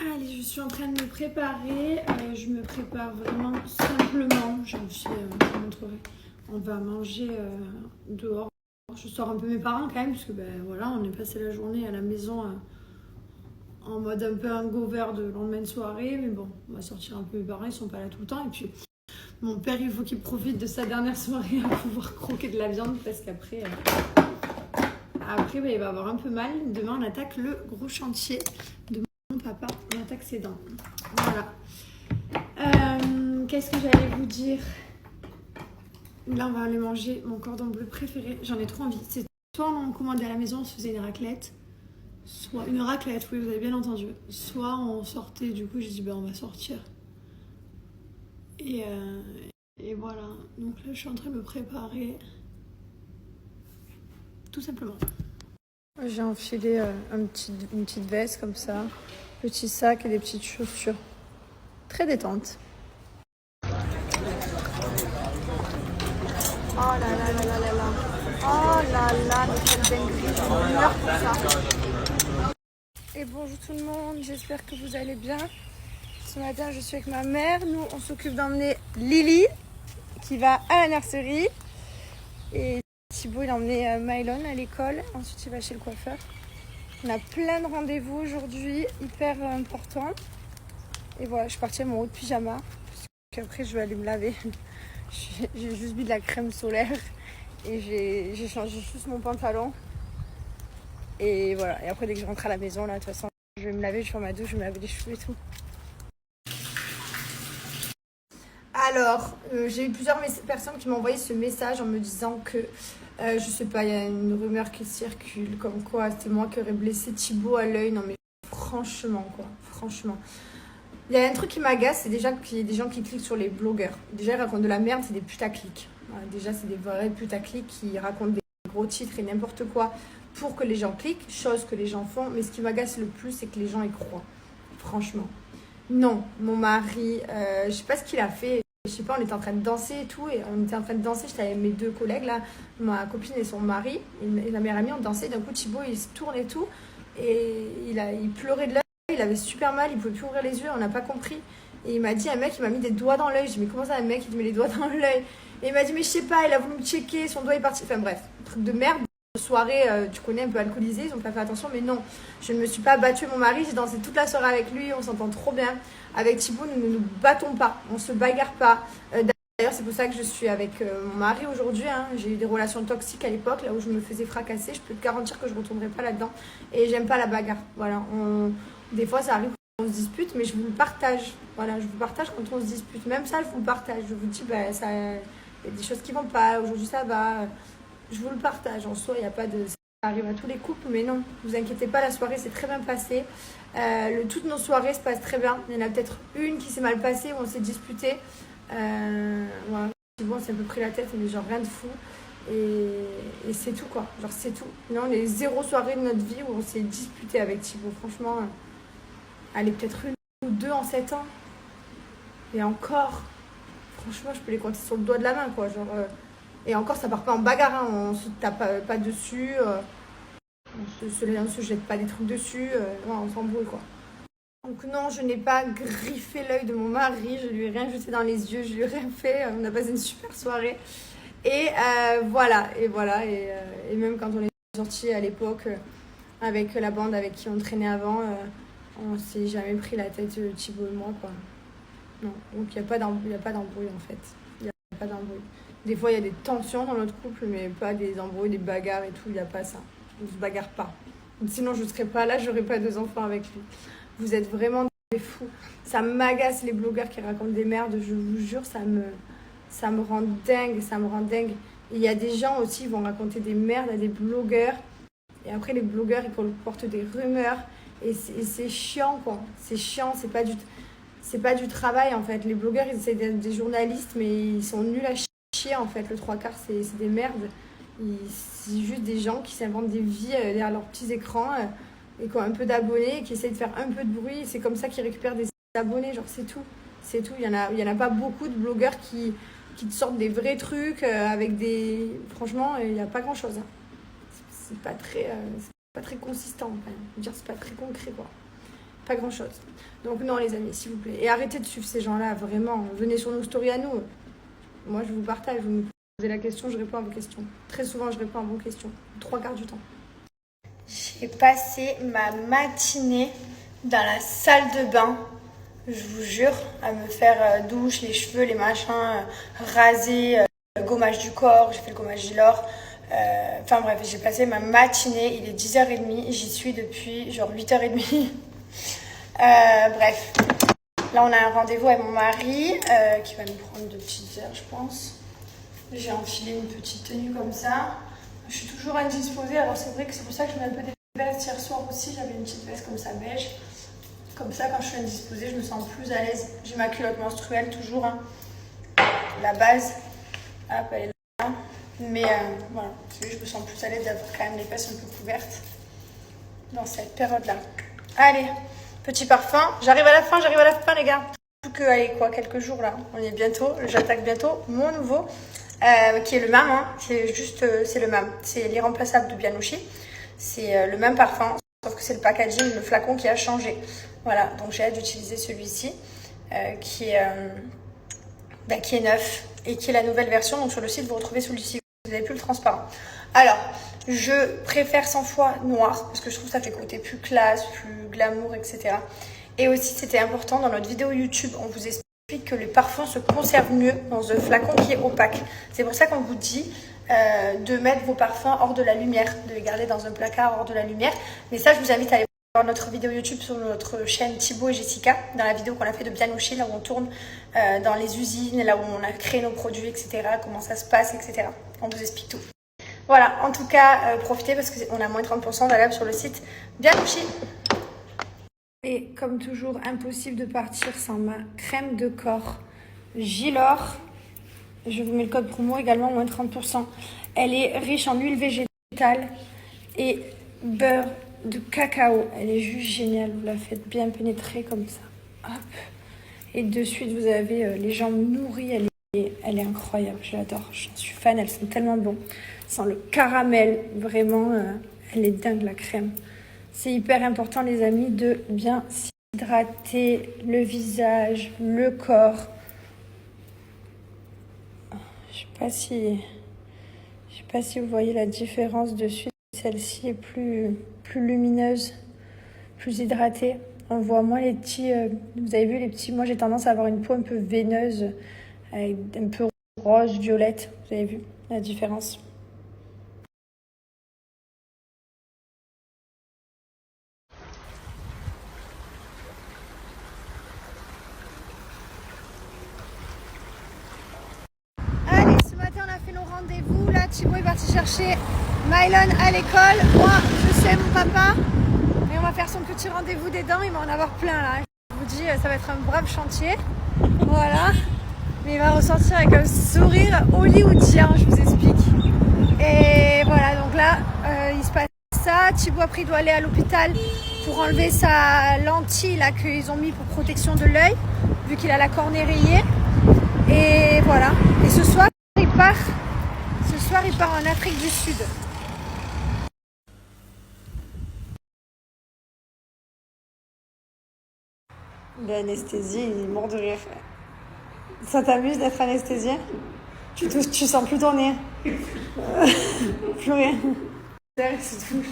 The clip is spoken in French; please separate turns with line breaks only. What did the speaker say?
Allez, je suis en train de me préparer. Je me prépare vraiment simplement. Je vous montrerai. On va manger dehors. Je sors un peu mes parents quand même, parce que ben voilà, on est passé la journée à la maison en mode un peu hangover de lendemain de soirée. Mais bon, on va sortir un peu mes parents, ils sont pas là tout le temps. Et puis mon père, il faut qu'il profite de sa dernière soirée à pouvoir croquer de la viande, parce qu'après, ben, il va avoir un peu mal. Demain, on attaque le gros chantier de mon papa. On attaque ses dents. Voilà. Qu'est-ce que j'allais vous dire? Là, on va aller manger mon cordon bleu préféré. J'en ai trop envie. C'est soit on commandait à la maison, on se faisait une raclette. Soit une raclette, oui, vous avez bien entendu. Soit on sortait, du coup, j'ai dit, ben, on va sortir. Et voilà. Donc là, je suis en train de me préparer. Tout simplement. J'ai enfilé une petite veste comme ça. Petit sac et des petites chaussures. Très détente. Oh là là là là là là. Oh là là, mais quelle dinguerie, je meurs pour ça. Et bonjour tout le monde, j'espère que vous allez bien. Ce matin, je suis avec ma mère. Nous, on s'occupe d'emmener Lily, qui va à la nurserie. Et Thibaut, il a emmené Mylon à l'école. Ensuite, il va chez le coiffeur. On a plein de rendez-vous aujourd'hui, hyper importants. Et voilà, je suis partie avec mon haut de pyjama. Parce qu'après, je vais aller me laver. J'ai juste mis de la crème solaire et j'ai changé juste mon pantalon. Et voilà, et après dès que je rentre à la maison, là, de toute façon, je vais me laver, je vais faire ma douche, je vais me laver les cheveux et tout. Alors, j'ai eu plusieurs personnes qui m'ont envoyé ce message en me disant que, je sais pas, il y a une rumeur qui circule comme quoi c'était moi qui aurais blessé Thibaut à l'œil. Non mais franchement quoi, franchement. Il y a un truc qui m'agace, c'est déjà qu'il y a des gens qui cliquent sur les blogueurs. Déjà, ils racontent de la merde, c'est des putaclics. Voilà, déjà, c'est des vrais putaclics qui racontent des gros titres et n'importe quoi pour que les gens cliquent, chose que les gens font. Mais ce qui m'agace le plus, c'est que les gens y croient. Franchement. Non, mon mari, je sais pas ce qu'il a fait. Je sais pas, on était en train de danser et tout. Et on était en train de danser, j'étais avec mes deux collègues, là, ma copine et son mari. Et la meilleure amie, on dansait. D'un coup, Thibaut, il se tourne et tout. Et il pleurait de l'œil. Il avait super mal, il pouvait plus ouvrir les yeux, on n'a pas compris. Et il m'a dit, un mec, il m'a mis des doigts dans l'œil. Je dis, mais comment ça, un mec, il te met les doigts dans l'œil? Et il m'a dit, mais je sais pas, il a voulu me checker, son doigt est parti. Enfin bref, truc de merde. Soirée, tu connais, un peu alcoolisée, ils ont pas fait attention, mais non, je ne me suis pas battue mon mari, j'ai dansé toute la soirée avec lui, on s'entend trop bien. Avec Thibaut, nous ne nous battons pas, on se bagarre pas. D'ailleurs, c'est pour ça que je suis avec mon mari aujourd'hui. Hein. J'ai eu des relations toxiques à l'époque, là où je me faisais fracasser. Je peux te garantir que je ne retournerai pas là-dedans. Et j'aime pas la bagarre. Voilà, des fois, ça arrive quand on se dispute, mais je vous le partage. Voilà, je vous partage quand on se dispute. Même ça, je vous le partage. Je vous dis, il y a des choses qui vont pas. Aujourd'hui, ça va. Je vous le partage. En soi, il n'y a pas de... Ça arrive à tous les couples, mais non, vous inquiétez pas, la soirée s'est très bien passée. Toutes nos soirées se passent très bien. Il y en a peut-être une qui s'est mal passée, où on s'est disputé. Voilà. Bon, on s'est un peu pris la tête, mais genre rien de fou. Et c'est tout, quoi. Genre, c'est tout. Non, les 0 soirées de notre vie où on s'est disputé avec Thibaut. Franchement, allez, peut-être une ou deux en 7 ans. Et encore, franchement, je peux les compter sur le doigt de la main, quoi. Genre, et encore, ça part pas en bagarre, hein. On se tape pas dessus. On se jette pas des trucs dessus. Ouais, on s'embrouille, quoi. Donc non, je n'ai pas griffé l'œil de mon mari, je lui ai rien jeté dans les yeux, je lui ai rien fait. On a passé une super soirée. Et voilà. Et même quand on est sortis à l'époque avec la bande avec qui on traînait avant, on s'est jamais pris la tête, Thibaut et moi, quoi. Non, donc il n'y a pas d'embrouille en fait. Il n'y a pas d'embrouille. Des fois, il y a des tensions dans notre couple, mais pas des embrouilles, des bagarres et tout, il n'y a pas ça. On ne se bagarre pas. Sinon, je ne serais pas là, je n'aurais pas 2 enfants avec lui. Vous êtes vraiment des fous. Ça m'agace les blogueurs qui racontent des merdes, je vous jure, ça me rend dingue, ça me rend dingue. Et il y a des gens aussi qui vont raconter des merdes à des blogueurs. Et après, les blogueurs, ils portent des rumeurs. Et c'est chiant, quoi. C'est chiant, c'est pas du travail, en fait. Les blogueurs, ils essaient d'être des journalistes, mais ils sont nuls à chier, en fait. Le 3/4, c'est des merdes. C'est juste des gens qui s'inventent des vies derrière leurs petits écrans et qui ont un peu d'abonnés et qui essayent de faire un peu de bruit. C'est comme ça qu'ils récupèrent des abonnés, genre c'est tout. C'est tout. Il y en a pas beaucoup de blogueurs qui te sortent des vrais trucs avec des... Franchement, il n'y a pas grand-chose. Hein. C'est pas très consistant, quand même. Je veux dire, c'est pas très concret, quoi. pas grand chose. Donc non les amis, s'il vous plaît. Et arrêtez de suivre ces gens-là, vraiment. Venez sur nos stories à nous. Moi je vous partage, vous me posez la question, je réponds à vos questions. Très souvent je réponds à vos questions, 3/4 du temps. J'ai passé ma matinée dans la salle de bain, je vous jure, à me faire douche, les cheveux, les machins, raser, le gommage du corps, j'ai fait le gommage du lore. Enfin bref, j'ai passé ma matinée, il est 10h30, j'y suis depuis genre 8h30. Bref, là on a un rendez-vous avec mon mari qui va nous prendre 2 petites heures je pense. J'ai enfilé une petite tenue comme ça. Je suis toujours indisposée, alors c'est vrai que c'est pour ça que je mets un peu des vestes. Hier soir aussi, j'avais une petite veste comme ça beige. Comme ça, quand je suis indisposée, je me sens plus à l'aise. J'ai ma culotte menstruelle toujours, hein. La base, hop, elle est là. Mais voilà, je me sens plus à l'aise d'avoir quand même les fesses un peu couvertes dans cette période-là. Allez, petit parfum. J'arrive à la fin les gars. Plus que, allez, quoi, quelques jours là. On y est bientôt, j'attaque bientôt mon nouveau. Qui est le même, hein. C'est le même. C'est l'irremplaçable de Bianouchi. C'est le même parfum, sauf que c'est le packaging, le flacon qui a changé. Voilà, donc j'ai hâte d'utiliser celui-ci qui est neuf et qui est la nouvelle version. Donc sur le site, vous retrouvez celui-ci. Vous n'avez plus le transparent. Alors, je préfère 100 fois noir parce que je trouve que ça fait côté plus classe, plus glamour, etc. Et aussi, c'était important dans notre vidéo YouTube, on vous explique que les parfums se conservent mieux dans un flacon qui est opaque. C'est pour ça qu'on vous dit de mettre vos parfums hors de la lumière, de les garder dans un placard hors de la lumière. Mais ça, je vous invite à aller voir notre vidéo YouTube sur notre chaîne Thibaut et Jessica, dans la vidéo qu'on a fait de Bianouchi, là où on tourne dans les usines, là où on a créé nos produits, etc., comment ça se passe, etc. On vous explique tout. Voilà, en tout cas, profitez parce qu'on a moins de 30% valable sur le site Bianouchi. Et comme toujours, impossible de partir sans ma crème de corps Gilor. Je vous mets le code promo également, moins de 30%. Elle est riche en huile végétale et beurre de cacao. Elle est juste géniale. Vous la faites bien pénétrer comme ça. Hop. Et de suite, vous avez les jambes nourries. Elle est incroyable. Je l'adore. J'en suis fan. Elles sont tellement bonnes. Sans le caramel. Vraiment, elle est dingue la crème. C'est hyper important, les amis, de bien s'hydrater le visage, le corps. Je sais pas si vous voyez la différence dessus. Celle-ci est plus lumineuse, plus hydratée. On voit moins les petits, vous avez vu les petits, moi j'ai tendance à avoir une peau un peu veineuse, avec un peu rose, violette. Vous avez vu la différence? Rendez-vous là, Thibaut est parti chercher Mylon à l'école. Moi, je sais mon papa, et on va faire son petit rendez-vous des dents. Il va en avoir plein là. Je vous dis, ça va être un brave chantier. Voilà. Mais il va ressortir avec un sourire hollywoodien, je vous explique. Et voilà, donc là, il se passe ça. Thibaut après il doit aller à l'hôpital pour enlever sa lentille là qu'ils ont mis pour protection de l'œil, vu qu'il a la cornée rayée. Et voilà. Et ce soir, il part en Afrique du Sud. L'anesthésie, il est mort de rire. Ça t'amuse d'être anesthésié? Tu sens plus ton nez. Plus rien. C'est tout.